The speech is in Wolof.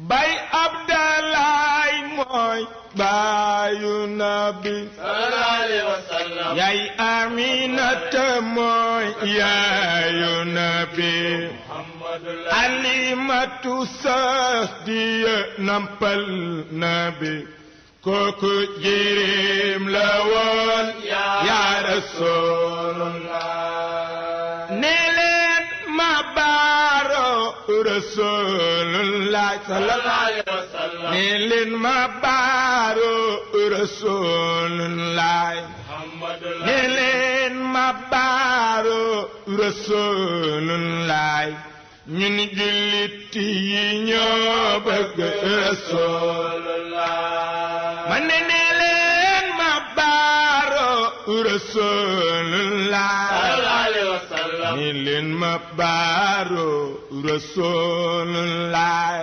bay Abdalaay mooy baayu nabi sallallahu alayhi wa sallam yaay Aminata mooy yaayu nabi Alimatu Sadiya nampal nabi kooku jirim la woon yaa Rasulullah ne leen ma baaro Rasulullah sallallahu alayhi wa sallam ne leen ma baaro Rasulullah ne leen ma baaro Rasulullah ñun jullit yi ñoo bëgg Rasulullah man ne leen ma baaro Rasulullah sallallahu alayhi wa sallam ne leen ma baaro Rasulullah